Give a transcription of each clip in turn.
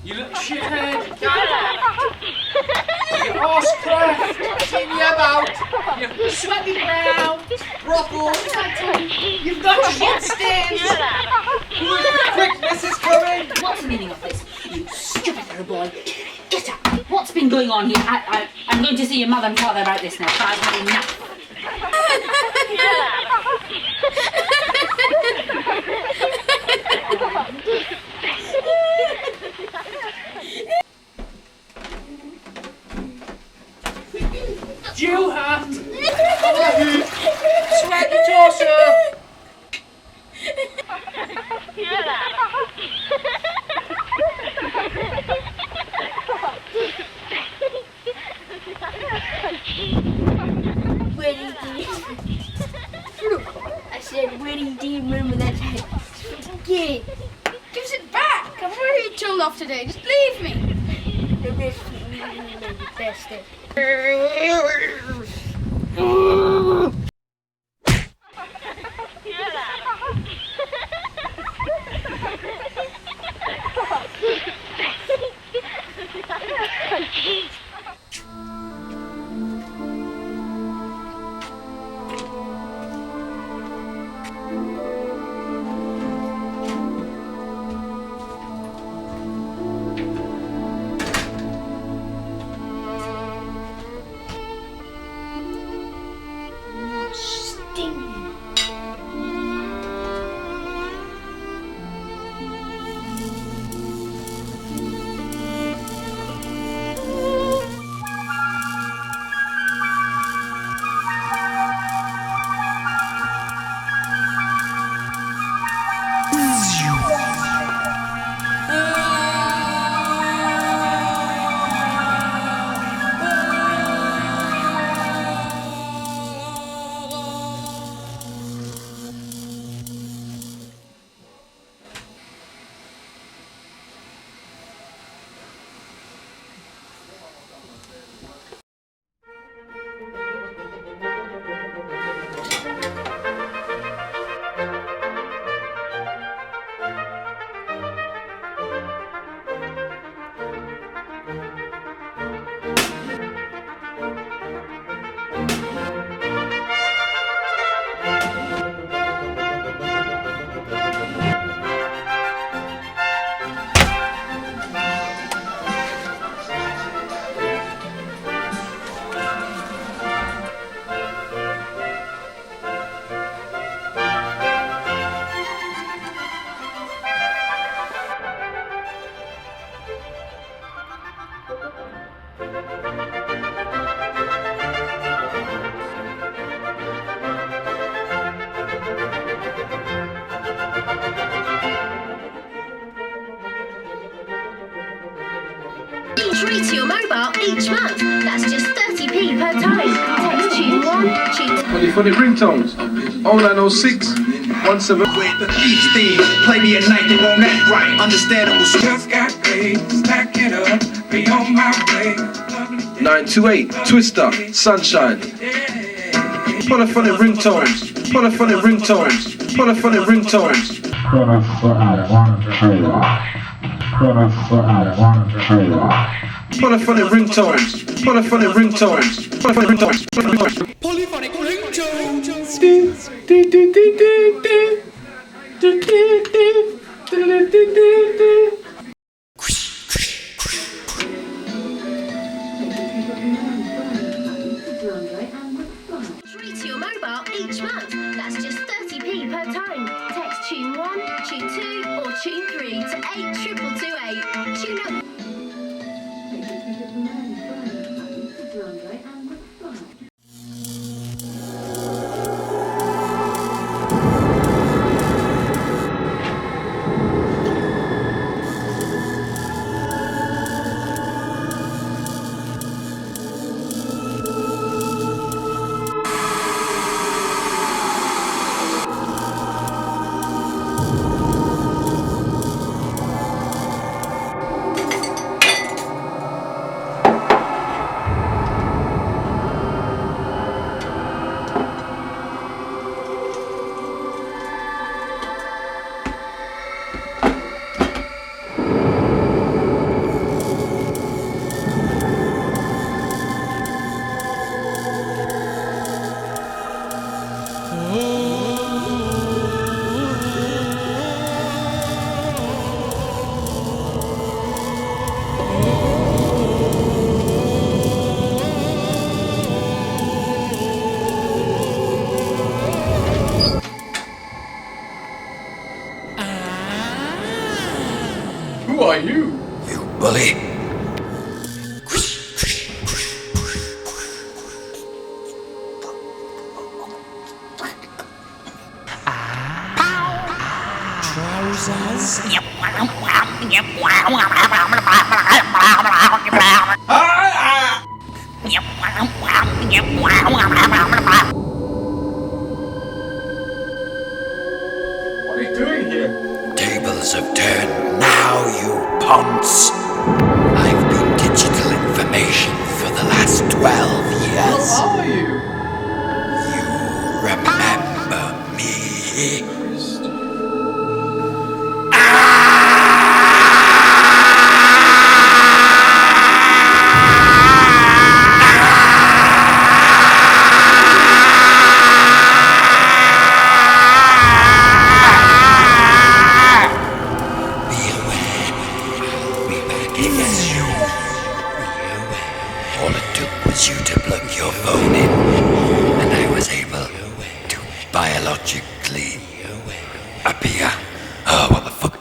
You little shithead. Your arse craft. It's in your mouth. Your sweaty brow. Ruffles. You've got shit stains. Quick, this is coming. What's the meaning of this? You stupid little boy. Get up. What's been going on here? I'm going to see your mother and father about this now. I've had enough. Jew hat. Sweaty torso. I said, where do you remember that head? Yeah. Give us it back. I'm already told off today. Just leave me. The best. Free to your mobile each month. That's just 30p per time. Text tune 1, tune 2. Polyphonic Ringtones. 0906 17. With the beach theme, play me at night, they won't act right. Understandable. Just got paid, stack it up, be on my way. 928 Twister Sunshine. Polyphonic Ringtones. Polyphonic Ringtones. Polyphonic Ringtones. Polyphonic Ringtones. Polyphonic Ringtones. Polyphonic Ringtones. Polyphonic Ringtones. Free to your mobile each month. That's just 30p per time. Text tune 1, tune 2, or tune 3 to 82228. Tune up. you? You bully. What are you doing here? Tables have turned now, you ponce. I've been digital information for the last 12 years. Who are you? You remember me? All it took was you to plug your phone in, and I was able to biologically appear. Oh, what the fuck?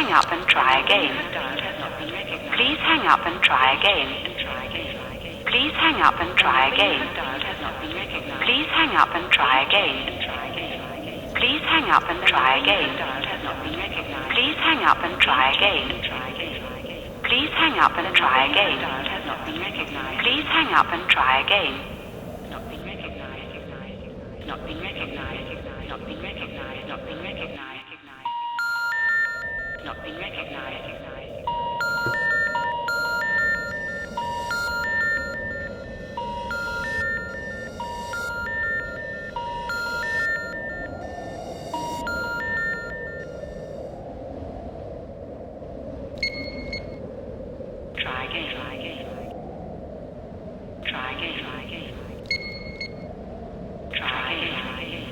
hang up and try again. Please hang up and try again. Please hang up and try again. Please hang up and try again. Please hang up and try again. Please hang up and try again. Please hang up and try again. Please hang up and try again. not been recognized, not been recognized, not been recognized, not been recognized. Try again, try again. Try again, try again. Try again, try again.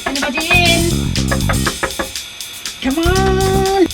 Anybody in? Come on!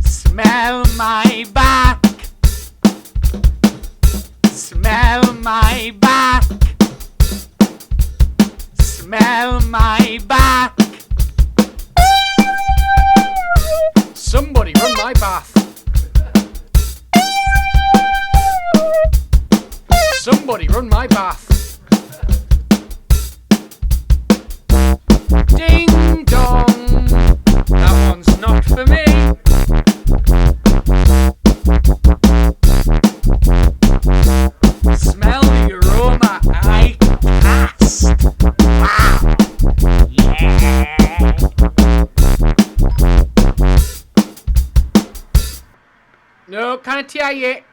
Smell my back. Smell my back. Smell my back. Somebody run my bath. Somebody run my bath. Ding dong. That one's not for me. Smell the aroma I cast. Wow. Yeah. No, can't hear you.